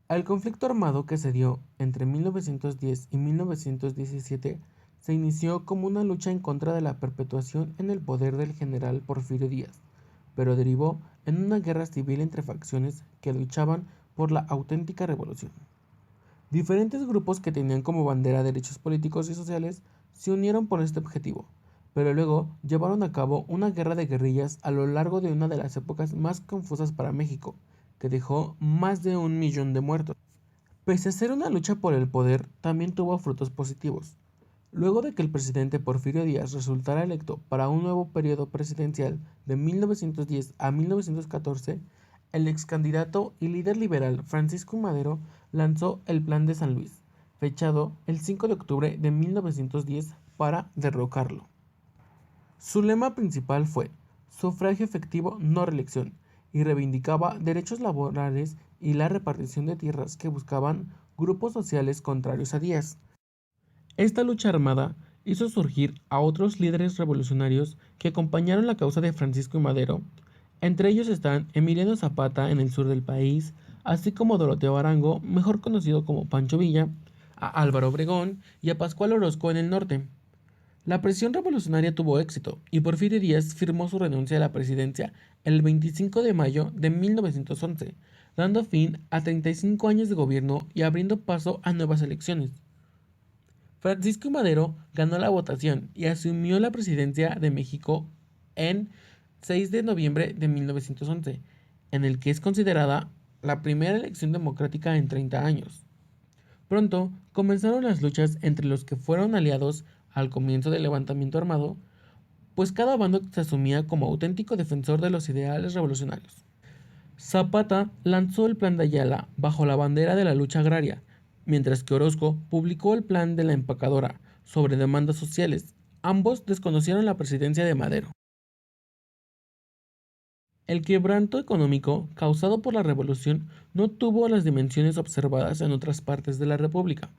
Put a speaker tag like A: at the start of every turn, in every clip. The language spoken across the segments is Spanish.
A: Al conflicto armado que se dio entre 1910 y 1917 se inició como una lucha en contra de la perpetuación en el poder del general Porfirio Díaz, pero derivó en una guerra civil entre facciones que luchaban por la auténtica revolución. Diferentes grupos que tenían como bandera derechos políticos y sociales se unieron por este objetivo, pero luego llevaron a cabo una guerra de guerrillas a lo largo de una de las épocas más confusas para México, que dejó más de 1 millón de muertos. Pese a ser una lucha por el poder, también tuvo frutos positivos. Luego de que el presidente Porfirio Díaz resultara electo para un nuevo periodo presidencial de 1910 a 1914, el ex candidato y líder liberal Francisco Madero lanzó el Plan de San Luis, fechado el 5 de octubre de 1910 para derrocarlo. Su lema principal fue sufragio efectivo, no reelección, y reivindicaba derechos laborales y la repartición de tierras que buscaban grupos sociales contrarios a Díaz. Esta lucha armada hizo surgir a otros líderes revolucionarios que acompañaron la causa de Francisco y Madero. Entre ellos están Emiliano Zapata en el sur del país, así como Doroteo Arango, mejor conocido como Pancho Villa, a Álvaro Obregón y a Pascual Orozco en el norte. La presión revolucionaria tuvo éxito y Porfirio Díaz firmó su renuncia a la presidencia el 25 de mayo de 1911, dando fin a 35 años de gobierno y abriendo paso a nuevas elecciones. Francisco I. Madero ganó la votación y asumió la presidencia de México en 6 de noviembre de 1911, en el que es considerada la primera elección democrática en 30 años. Pronto comenzaron las luchas entre los que fueron aliados al comienzo del levantamiento armado, pues cada bando se asumía como auténtico defensor de los ideales revolucionarios. Zapata lanzó el Plan de Ayala bajo la bandera de la lucha agraria, mientras que Orozco publicó el Plan de la Empacadora sobre demandas sociales. Ambos desconocieron la presidencia de Madero. El quebranto económico causado por la revolución no tuvo las dimensiones observadas en otras partes de la República,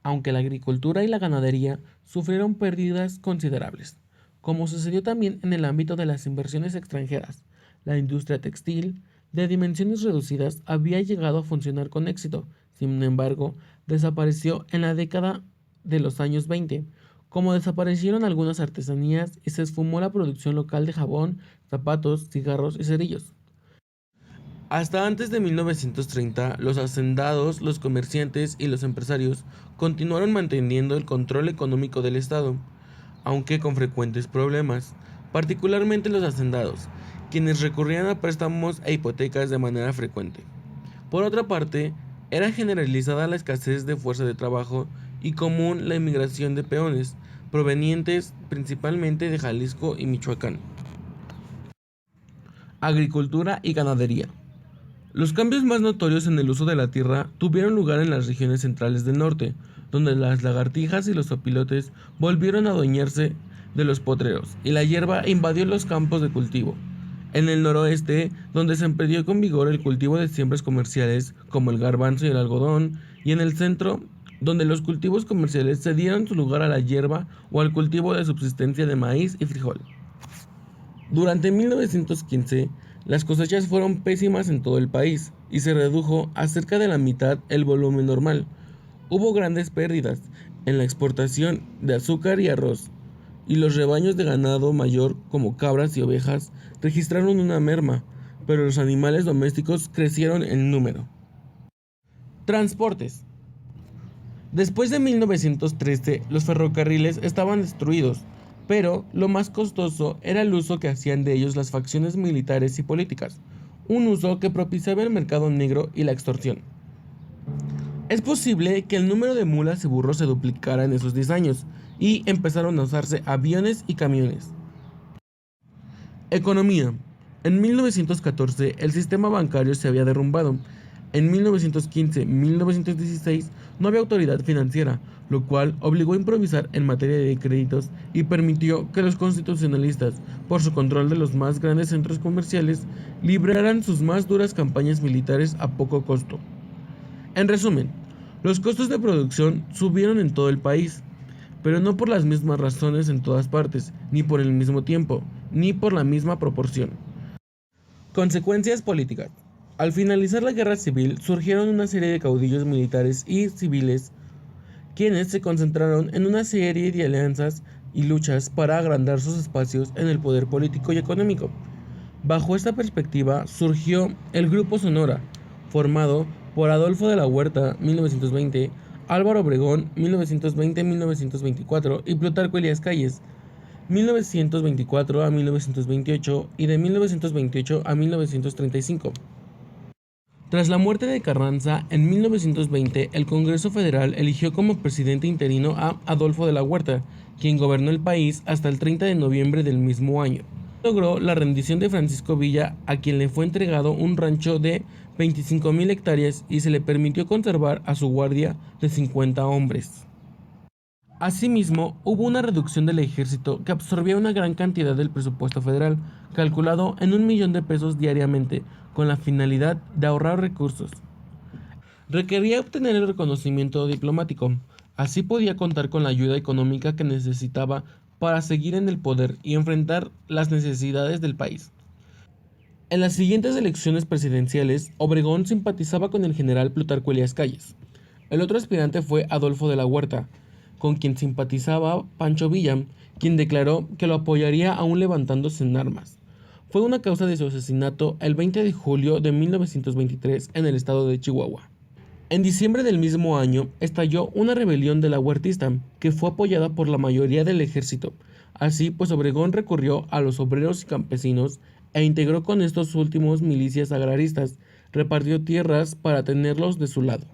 A: aunque la agricultura y la ganadería sufrieron pérdidas considerables, como sucedió también en el ámbito de las inversiones extranjeras. La industria textil, de dimensiones reducidas, había llegado a funcionar con éxito, sin embargo, desapareció en la década de los años 20, como desaparecieron algunas artesanías y se esfumó la producción local de jabón, zapatos, cigarros y cerillos. Hasta antes de 1930, los hacendados, los comerciantes y los empresarios continuaron manteniendo el control económico del Estado, aunque con frecuentes problemas, particularmente los hacendados, quienes recurrían a préstamos e hipotecas de manera frecuente. Por otra parte, era generalizada la escasez de fuerza de trabajo y común la inmigración de peones, provenientes principalmente de Jalisco y Michoacán. Agricultura y ganadería. Los cambios más notorios en el uso de la tierra tuvieron lugar en las regiones centrales del norte, donde las lagartijas y los opilotes volvieron a adueñarse de los potreros y la hierba invadió los campos de cultivo. En el noroeste, donde se emprendió con vigor el cultivo de siembras comerciales como el garbanzo y el algodón, y en el centro, donde los cultivos comerciales cedieron su lugar a la hierba o al cultivo de subsistencia de maíz y frijol. Durante 1915, las cosechas fueron pésimas en todo el país y se redujo a cerca de la mitad el volumen normal. Hubo grandes pérdidas en la exportación de azúcar y arroz, y los rebaños de ganado mayor como cabras y ovejas registraron una merma, pero los animales domésticos crecieron en número. Transportes. Después de 1913, los ferrocarriles estaban destruidos, pero lo más costoso era el uso que hacían de ellos las facciones militares y políticas, un uso que propiciaba el mercado negro y la extorsión. Es posible que el número de mulas y burros se duplicara en esos 10 años, y empezaron a usarse aviones y camiones. Economía. En 1914 el sistema bancario se había derrumbado. En 1915-1916 no había autoridad financiera, lo cual obligó a improvisar en materia de créditos y permitió que los constitucionalistas, por su control de los más grandes centros comerciales, libraran sus más duras campañas militares a poco costo. En resumen, los costos de producción subieron en todo el país, pero no por las mismas razones en todas partes, ni por el mismo tiempo, ni por la misma proporción. Consecuencias políticas. Al finalizar la guerra civil, surgieron una serie de caudillos militares y civiles, quienes se concentraron en una serie de alianzas y luchas para agrandar sus espacios en el poder político y económico. Bajo esta perspectiva surgió el Grupo Sonora, formado por Adolfo de la Huerta, 1920, Álvaro Obregón, 1920-1924, y Plutarco Elías Calles, 1924 a 1928 y de 1928 a 1935. Tras la muerte de Carranza, en 1920, el Congreso Federal eligió como presidente interino a Adolfo de la Huerta, quien gobernó el país hasta el 30 de noviembre del mismo año. Logró la rendición de Francisco Villa, a quien le fue entregado un rancho de 25,000 hectáreas y se le permitió conservar a su guardia de 50 hombres. Asimismo, hubo una reducción del ejército que absorbía una gran cantidad del presupuesto federal, calculado en $1,000,000 diariamente, con la finalidad de ahorrar recursos. Requería obtener el reconocimiento diplomático, así podía contar con la ayuda económica que necesitaba para seguir en el poder y enfrentar las necesidades del país. En las siguientes elecciones presidenciales, Obregón simpatizaba con el general Plutarco Elías Calles. El otro aspirante fue Adolfo de la Huerta, con quien simpatizaba Pancho Villa, quien declaró que lo apoyaría aún levantándose en armas. Fue una causa de su asesinato el 20 de julio de 1923 en el estado de Chihuahua. En diciembre del mismo año estalló una rebelión de la Huertista, que fue apoyada por la mayoría del ejército. Así pues, Obregón recurrió a los obreros y campesinos e integró con estos últimos milicias agraristas, repartió tierras para tenerlos de su lado.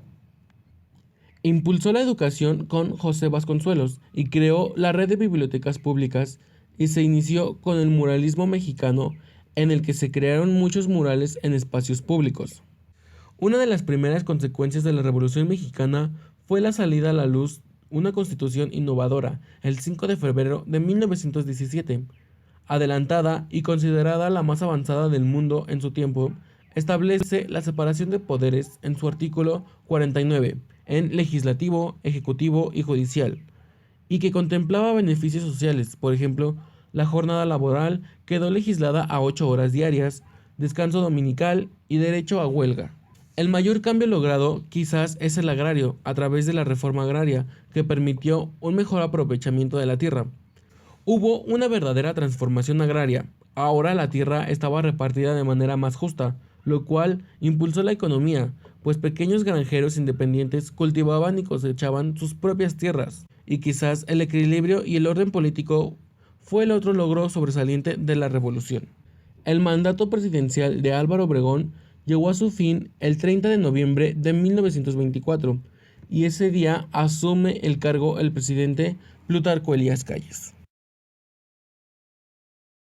A: Impulsó la educación con José Vasconcelos y creó la red de bibliotecas públicas y se inició con el muralismo mexicano, en el que se crearon muchos murales en espacios públicos. Una de las primeras consecuencias de la Revolución Mexicana fue la salida a la luz una constitución innovadora el 5 de febrero de 1917, adelantada y considerada la más avanzada del mundo en su tiempo. Establece la separación de poderes en su artículo 49, en legislativo, ejecutivo y judicial, y que contemplaba beneficios sociales. Por ejemplo, la jornada laboral quedó legislada a 8 horas diarias, descanso dominical y derecho a huelga. El mayor cambio logrado quizás es el agrario, a través de la reforma agraria, que permitió un mejor aprovechamiento de la tierra. Hubo una verdadera transformación agraria. Ahora la tierra estaba repartida de manera más justa, lo cual impulsó la economía, pues pequeños granjeros independientes cultivaban y cosechaban sus propias tierras, y quizás el equilibrio y el orden político fue el otro logro sobresaliente de la revolución. El mandato presidencial de Álvaro Obregón llegó a su fin el 30 de noviembre de 1924, y ese día asume el cargo el presidente Plutarco Elías Calles.